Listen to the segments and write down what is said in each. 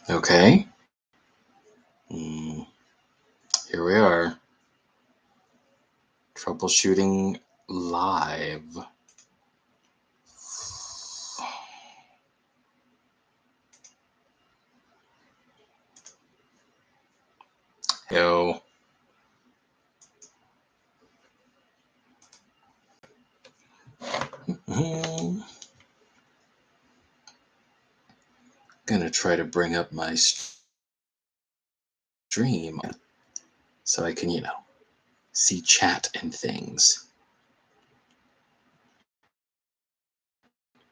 Okay. Here we are. Troubleshooting live. Yo. Gonna try to bring up my stream so I can, see chat and things.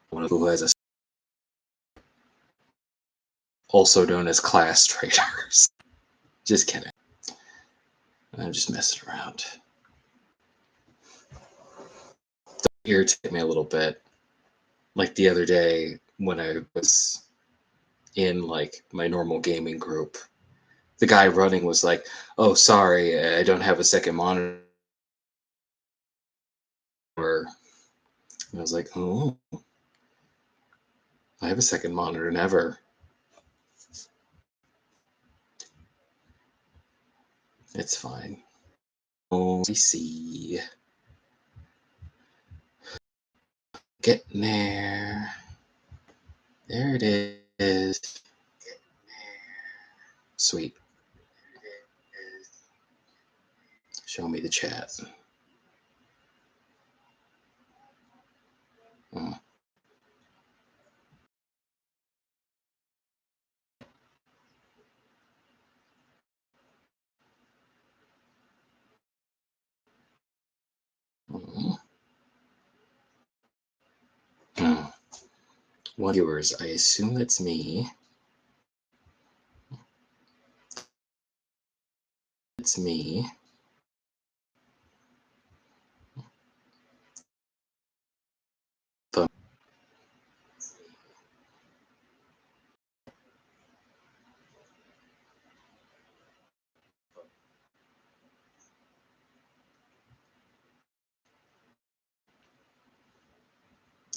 One of who has a also known as class traders. Just kidding. I'm just messing around. Don't irritate me a little bit. Like the other day when I was in like my normal gaming group, the guy running was like, "Oh, sorry, I don't have a second monitor." And I was like, "Oh, I have a second monitor, never." It's fine. Oh, we see. Getting there. There it is. Sweet. Show me the chat. Oh. Oh. Oh. One viewers, I assume that's me. It's me.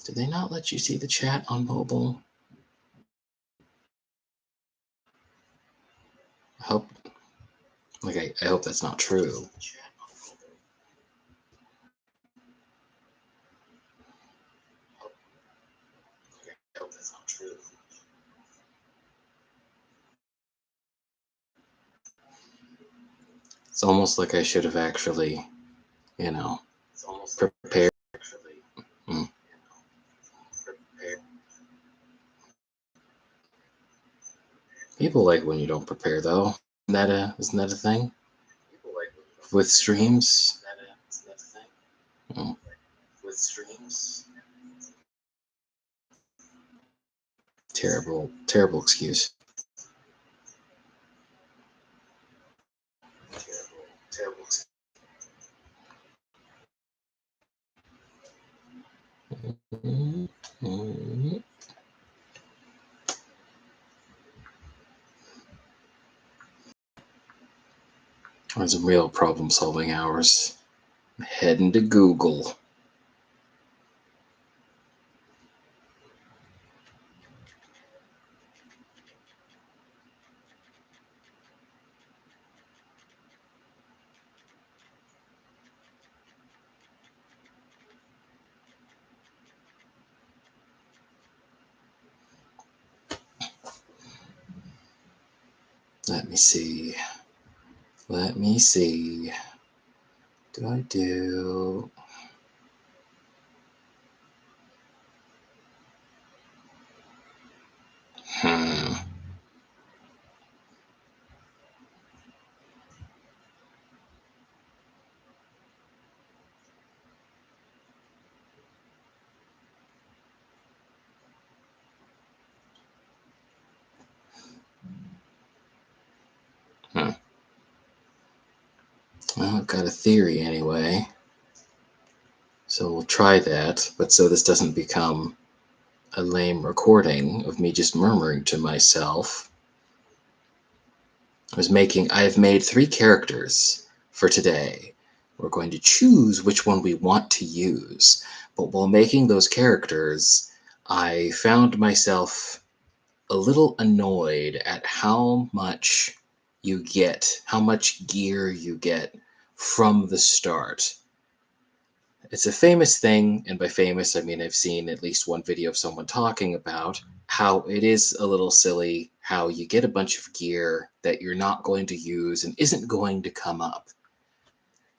Did they not let you see the chat on mobile? I hope. I hope that's not true. It's almost like I should have actually, prepared. People like when you don't prepare, though. Isn't that a thing? With streams? Oh. Terrible excuse. There's some real problem-solving hours. I'm heading to Google. Let me see. Do I do? Well, I've got a theory anyway. So we'll try that, but so this doesn't become a lame recording of me just murmuring to myself. I've made 3 characters for today. We're going to choose which one we want to use. But while making those characters, I found myself a little annoyed at how much how much gear you get from the start. It's a famous thing, and by famous, I mean I've seen at least one video of someone talking about how it is a little silly how you get a bunch of gear that you're not going to use and isn't going to come up.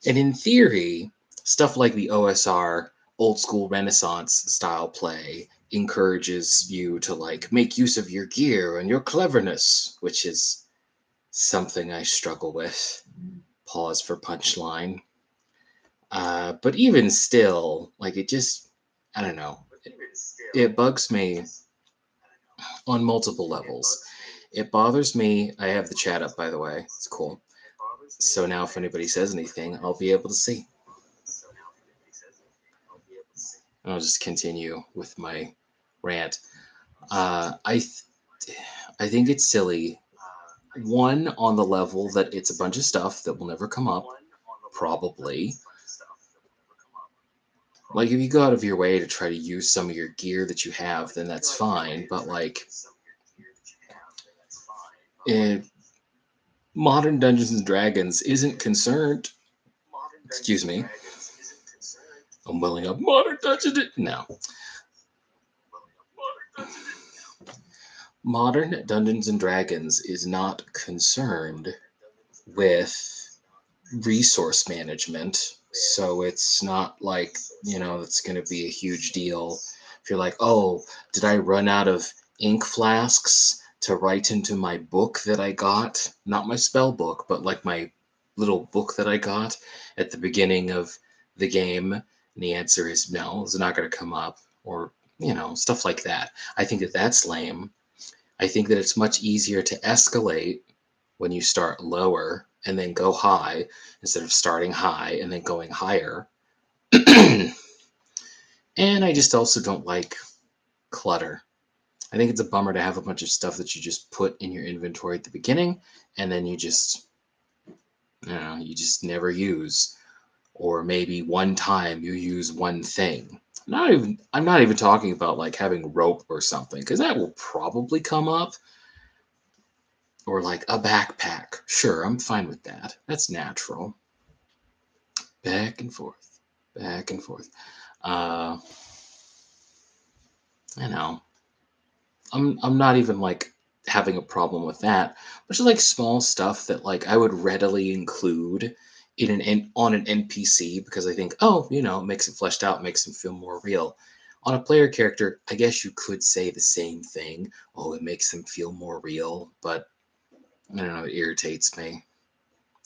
And in theory, stuff like the OSR, old school Renaissance style play, encourages you to like make use of your gear and your cleverness, which is something I struggle with. Pause for punchline. But even still, like it just, I don't know. It bugs me on multiple levels. It bothers me. I have the chat up, by the way. It's cool. So now if anybody says anything, I'll be able to see. I'll just continue with my rant. I think it's silly. One, on the level that it's a bunch of stuff that will never come up, probably. Like, if you go out of your way to try to use some of your gear that you have, then that's fine. But, like, modern Dungeons and Dragons isn't concerned. Excuse me. I'm welling up. Modern Dungeons. No. Modern Dungeons and Dragons is not concerned with resource management. So it's not like, it's going to be a huge deal. If you're like, oh, did I run out of ink flasks to write into my book that I got? Not my spell book, but like my little book that I got at the beginning of the game. And the answer is no, it's not going to come up. Or, stuff like that. I think that that's lame. I think that it's much easier to escalate when you start lower and then go high instead of starting high and then going higher. And I just also don't like clutter. I think it's a bummer to have a bunch of stuff that you just put in your inventory at the beginning and then you just never use. Or maybe one time you use one thing. I'm not even talking about like having rope or something, because that will probably come up. Or like a backpack. Sure, I'm fine with that. That's natural. Back and forth. Back and forth. I know. I'm not even like having a problem with that. But just like small stuff that like I would readily include on an NPC because I think, it makes it fleshed out, makes them feel more real. On a player character, I guess you could say the same thing. Oh, it makes them feel more real, but I don't know, it irritates me.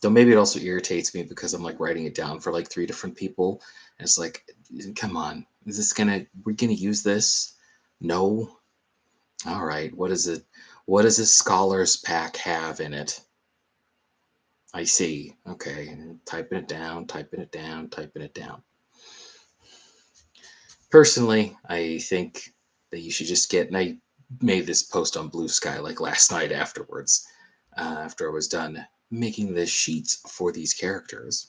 Though maybe it also irritates me because I'm like writing it down for like 3 different people. And it's like, come on, we're gonna use this? No. All right, what is it? What does a scholar's pack have in it? I see. Okay, typing it down, typing it down, typing it down. Personally, I think that you should just and I made this post on Blue Sky like last night afterwards, after I was done making the sheets for these characters.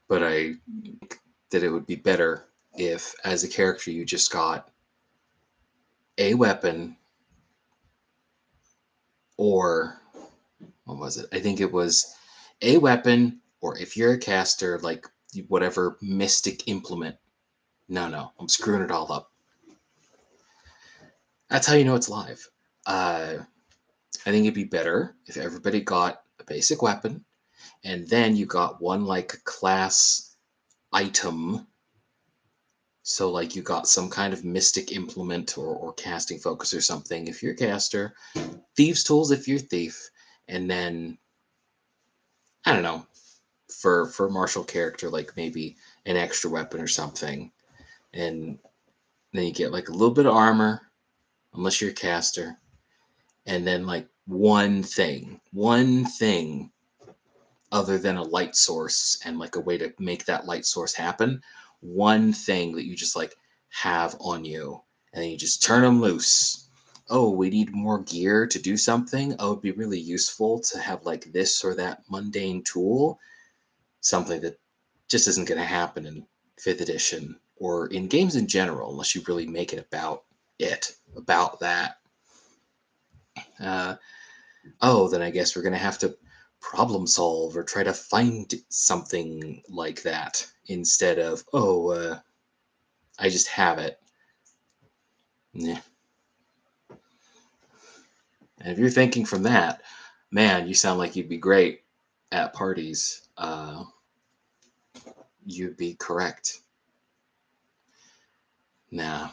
But I think that it would be better if, as a character, you just got a weapon or what was it? I think it was a weapon, or if you're a caster, like whatever mystic implement. No, I'm screwing it all up. That's how you know it's live. I think it'd be better if everybody got a basic weapon, and then you got one like class item. So like you got some kind of mystic implement or casting focus or something if you're a caster, thieves tools if you're a thief, and then I don't know, for martial character like maybe an extra weapon or something, and then you get like a little bit of armor unless you're a caster, and then like one thing other than a light source and like a way to make that light source happen, one thing that you just like have on you, and then you just turn them loose. Oh, we need more gear to do something. Oh, it'd be really useful to have like this or that mundane tool, something that just isn't going to happen in 5th edition or in games in general unless you really make it about it, about that. Then I guess we're going to have to problem solve or try to find something like that instead of, I just have it. Yeah. And if you're thinking from that, man, you sound like you'd be great at parties. You'd be correct. Nah,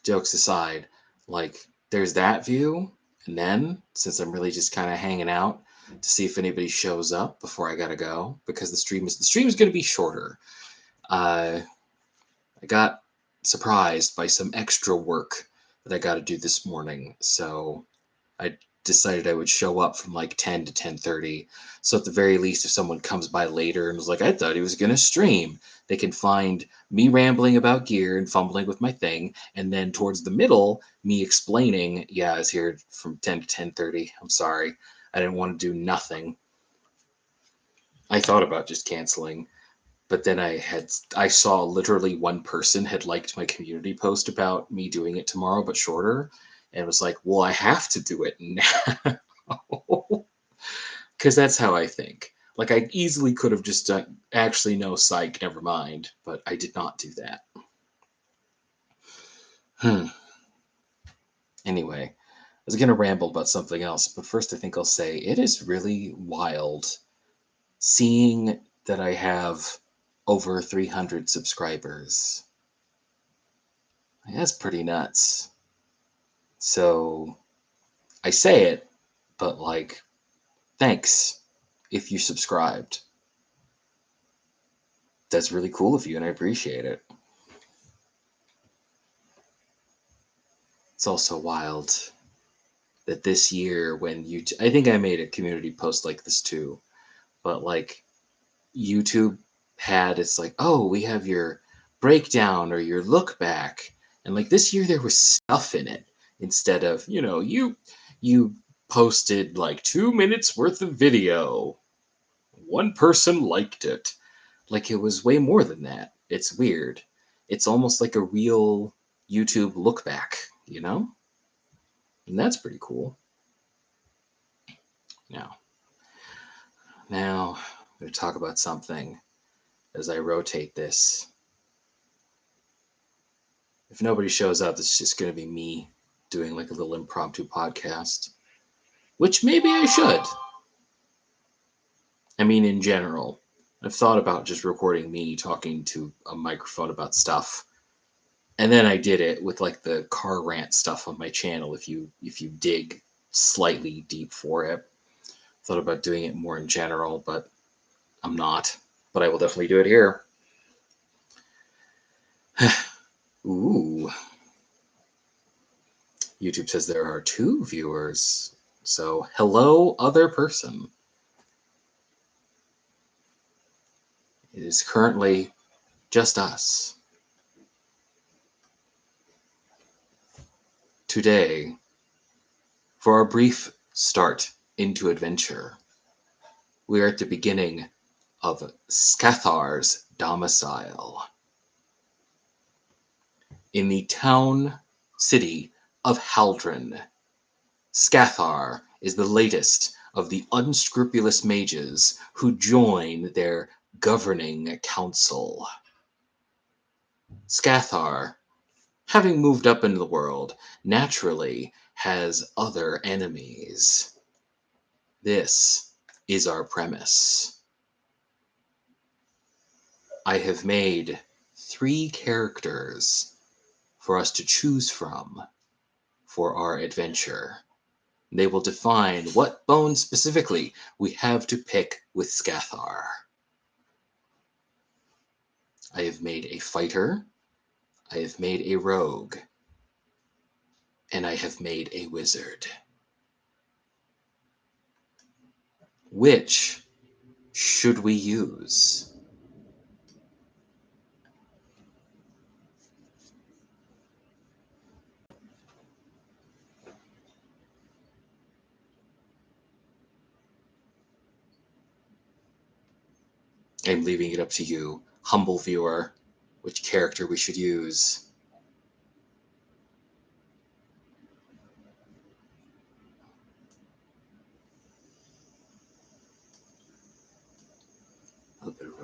jokes aside, like there's that view, and then since I'm really just kind of hanging out to see if anybody shows up before I gotta go, because the stream is gonna be shorter. I got surprised by some extra work that I got to do this morning, so I decided I would show up from like 10 to 10:30. So at the very least, if someone comes by later and was like, I thought he was going to stream, they can find me rambling about gear and fumbling with my thing. And then towards the middle, me explaining, yeah, I was here from 10 to 10:30. I'm sorry. I didn't want to do nothing. I thought about just canceling, but then I saw literally one person had liked my community post about me doing it tomorrow but shorter, and was like, well, I have to do it now. Because that's how I think. Like, I easily could have just done, actually, no, psych, never mind, but I did not do that. Anyway, I was going to ramble about something else, but first I think I'll say it is really wild seeing that I have over 300 subscribers. That's pretty nuts. So I say it, but like, thanks if you subscribed. That's really cool of you, and I appreciate it. It's also wild that this year, when I think I made a community post like this too, but like YouTube had, it's like, oh, we have your breakdown or your look back, and like this year there was stuff in it instead of, you posted like 2 minutes worth of video, one person liked it. Like it was way more than that. It's weird. It's almost like a real YouTube look back, you know? And that's pretty cool. Now I'm going to talk about something as I rotate this. If nobody shows up, it's just going to be me doing like a little impromptu podcast, which maybe I should. I mean, in general, I've thought about just recording me talking to a microphone about stuff. And then I did it with like the car rant stuff on my channel. If you dig slightly deep for it, thought about doing it more in general, but I'm not. But I will definitely do it here. Ooh. YouTube says there are 2 viewers. So hello, other person. It is currently just us. Today, for our brief start into adventure, we are at the beginning of Scathar's domicile. In the town city of Haldren, Scathar is the latest of the unscrupulous mages who join their governing council. Scathar, having moved up into the world, naturally has other enemies. This is our premise. I have made 3 characters for us to choose from for our adventure. They will define what bones specifically we have to pick with Scathar. I have made a fighter, I have made a rogue, and I have made a wizard. Which should we use? I'm leaving it up to you, humble viewer, which character we should use.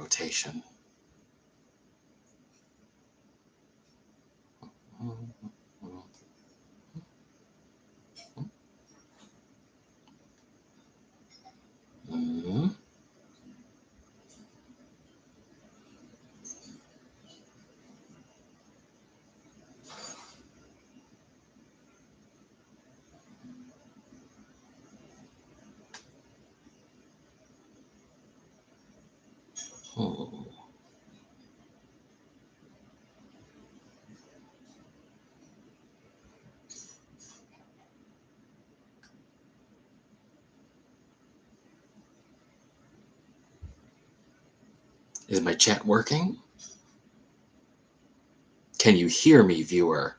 rotation. Mm-hmm. Hmm. Is my chat working? Can you hear me, viewer?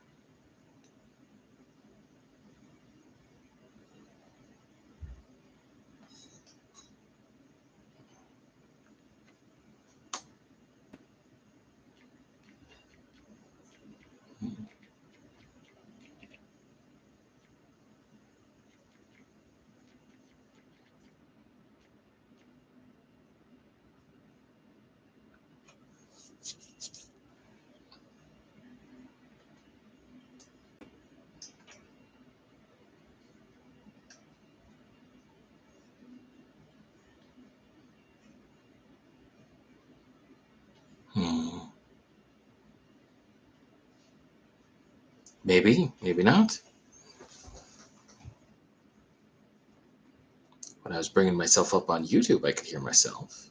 Hmm. Maybe, maybe not. When I was bringing myself up on YouTube, I could hear myself.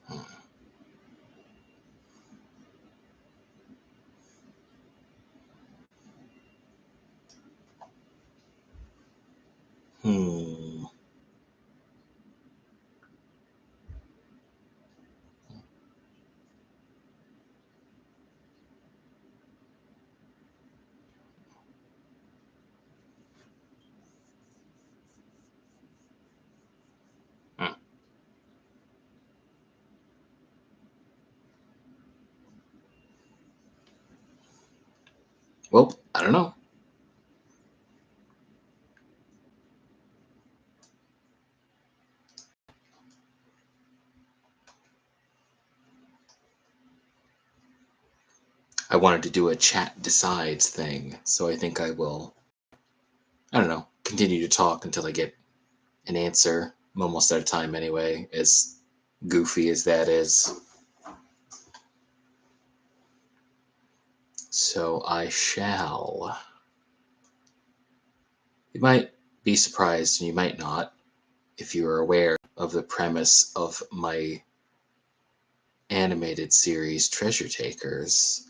Hmm. Hmm. Well, I don't know. I wanted to do a chat decides thing, so I think I will, I don't know, continue to talk until I get an answer. I'm almost out of time anyway, as goofy as that is. So I shall. You might be surprised, and you might not, if you are aware of the premise of my animated series Treasure Takers.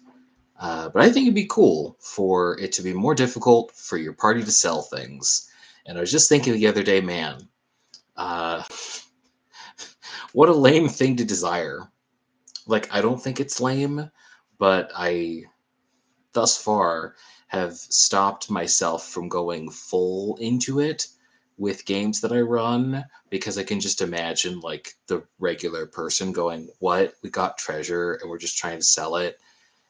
But I think it'd be cool for it to be more difficult for your party to sell things. And I was just thinking the other day, man, uh, what a lame thing to desire. Like, I don't think it's lame, but I thus far have stopped myself from going full into it with games that I run because I can just imagine like the regular person going, "What? We got treasure and we're just trying to sell it."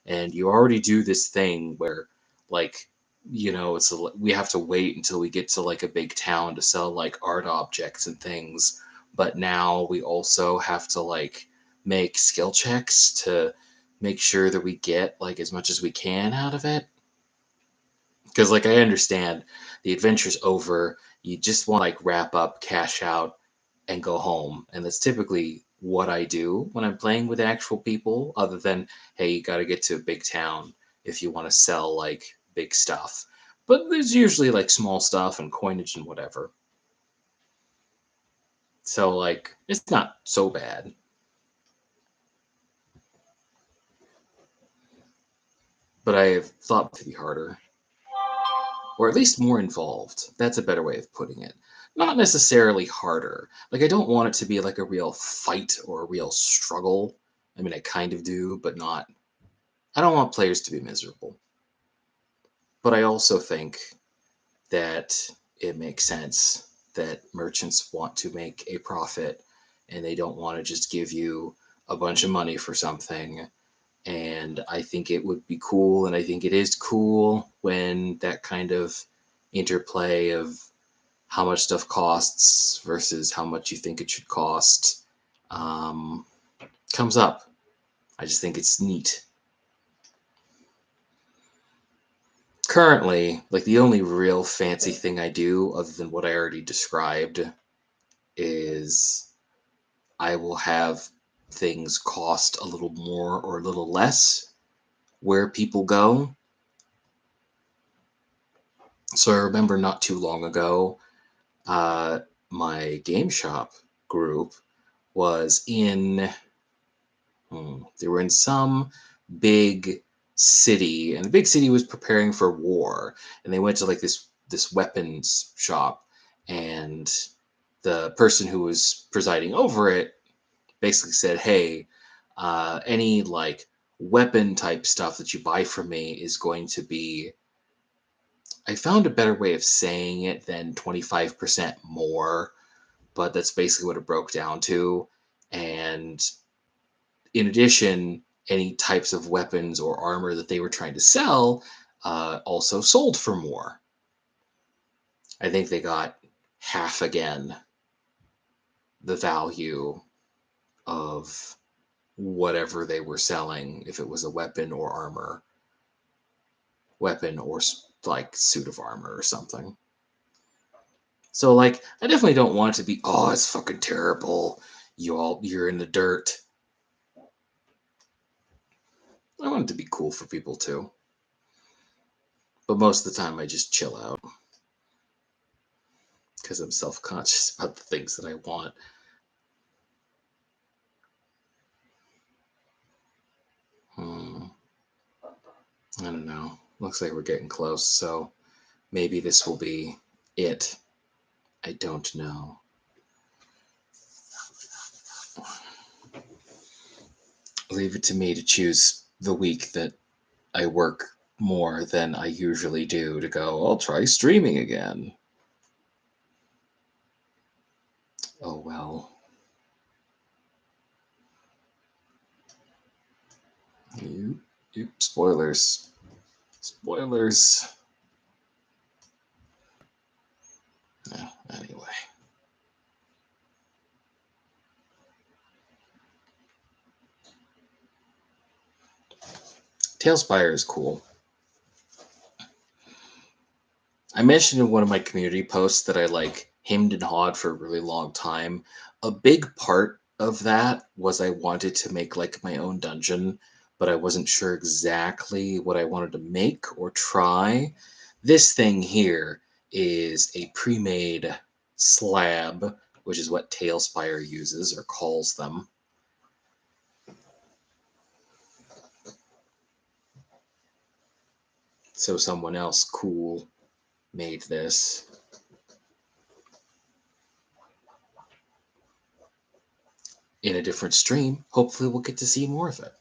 And you already do this thing where like we have to wait until we get to like a big town to sell like art objects and things, but now we also have to like make skill checks to make sure that we get like as much as we can out of it. Because like I understand the adventure's over, you just want to like wrap up, cash out, and go home. And that's typically what I do when I'm playing with actual people, other than, hey, you got to get to a big town if you want to sell like big stuff. But there's usually like small stuff and coinage and whatever. So like it's not so bad. But I have thought to be harder, or at least more involved. That's a better way of putting it. Not necessarily harder. Like I don't want it to be like a real fight or a real struggle. I mean, I kind of do, but not. I don't want players to be miserable. But I also think that it makes sense that merchants want to make a profit and they don't want to just give you a bunch of money for something. And I think it would be cool, and I think it is cool when that kind of interplay of how much stuff costs versus how much you think it should cost comes up. I just think it's neat. Currently, like the only real fancy thing I do, other than what I already described, is I will have things cost a little more or a little less where people go. So I remember not too long ago, my game shop group was in, they were in some big city, and the big city was preparing for war, and they went to like this weapons shop, and the person who was presiding over it basically said, "Hey, any like weapon type stuff that you buy from me is going to be." I found a better way of saying it than 25% more, but that's basically what it broke down to. And in addition, any types of weapons or armor that they were trying to sell also sold for more. I think they got half again the value of whatever they were selling, if it was a weapon or armor, weapon or like suit of armor or something. So like, I definitely don't want it to be, oh, it's fucking terrible. You're in the dirt. I want it to be cool for people too. But most of the time, I just chill out because I'm self-conscious about the things that I want. I don't know. Looks like we're getting close, so maybe this will be it. I don't know. Leave it to me to choose the week that I work more than I usually do to go, I'll try streaming again. Oh well. Spoilers. Spoilers. Yeah, anyway. Tailspire is cool. I mentioned in one of my community posts that I like hemmed and hawed for a really long time. A big part of that was I wanted to make like my own dungeon, but I wasn't sure exactly what I wanted to make or try. This thing here is a pre-made slab, which is what Tailspire uses or calls them. So someone else cool made this. In a different stream. Hopefully we'll get to see more of it.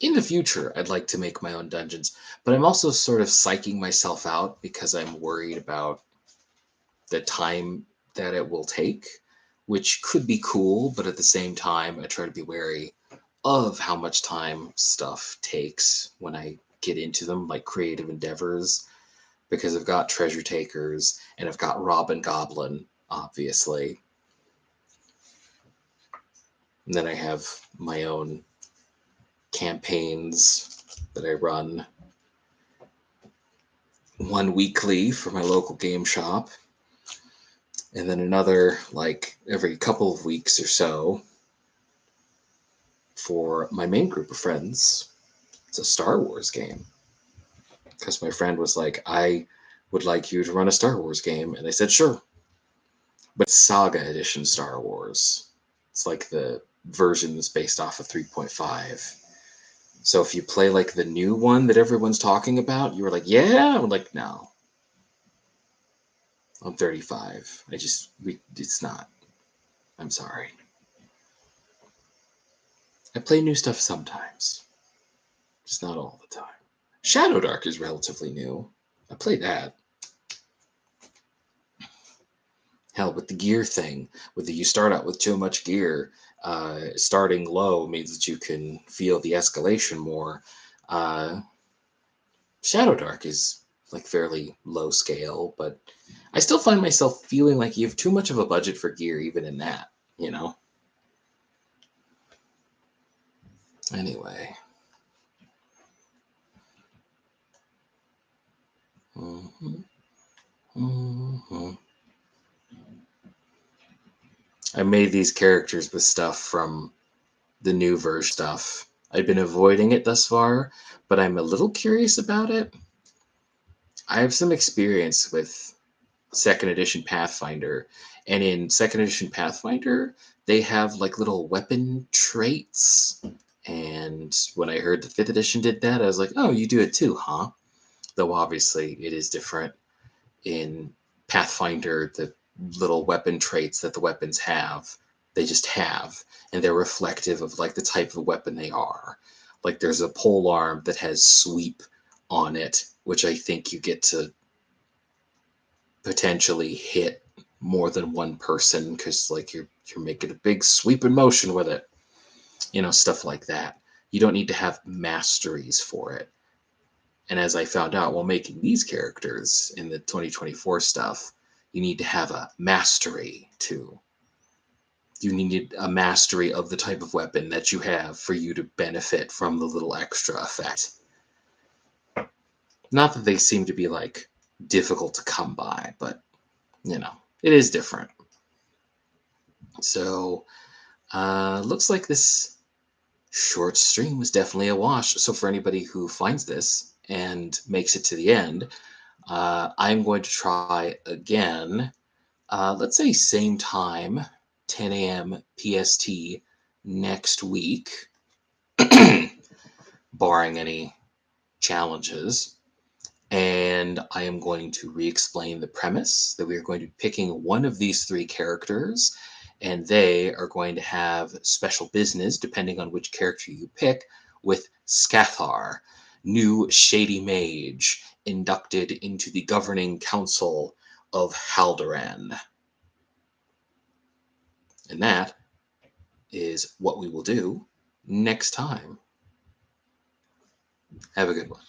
In the future, I'd like to make my own dungeons, but I'm also sort of psyching myself out because I'm worried about the time that it will take, which could be cool, but at the same time, I try to be wary of how much time stuff takes when I get into them, like creative endeavors, because I've got Treasure Takers and I've got Robin Goblin, obviously. And then I have my own campaigns that I run, one weekly for my local game shop, and then another like every couple of weeks or so for my main group of friends. It's a Star Wars game. Because my friend was like, I would like you to run a Star Wars game. And I said, sure. But Saga Edition Star Wars. It's like the version that's based off of 3.5. So if you play like the new one that everyone's talking about, you were like, yeah? I'm like, no. I'm 35. It's not. I'm sorry. I play new stuff sometimes, just not all the time. Shadow Dark is relatively new. I played that. Hell, with the gear thing, you start out with too much gear, starting low means that you can feel the escalation more. Uh, Shadow Dark is like fairly low scale, but I still find myself feeling like you have too much of a budget for gear, even in that, you know? Anyway. Mhm, mhm. I made these characters with stuff from the new version stuff. I've been avoiding it thus far, but I'm a little curious about it. I have some experience with second edition Pathfinder, and in second edition Pathfinder, they have like little weapon traits. And when I heard the fifth edition did that, I was like, oh, you do it too, huh? Though obviously it is different in Pathfinder, the little weapon traits that the weapons have, they just have, and they're reflective of like the type of weapon they are. Like there's a pole arm that has sweep on it, which I think you get to potentially hit more than one person because like you're making a big sweeping motion with it, stuff like that. You don't need to have masteries for it. And as I found out while making these characters in the 2024 stuff, you need to have a mastery too. You need a mastery of the type of weapon that you have for you to benefit from the little extra effect. Not that they seem to be like difficult to come by, but it is different. So, looks like this short stream was definitely a wash. So, for anybody who finds this and makes it to the end, I'm going to try again. Let's say same time, 10 a.m. PST next week, barring any challenges. And I am going to re explain the premise that we are going to be picking one of these three characters, and they are going to have special business, depending on which character you pick, with Scathar, new shady mage, inducted into the governing council of Haldoran. And that is what we will do next time. Have a good one.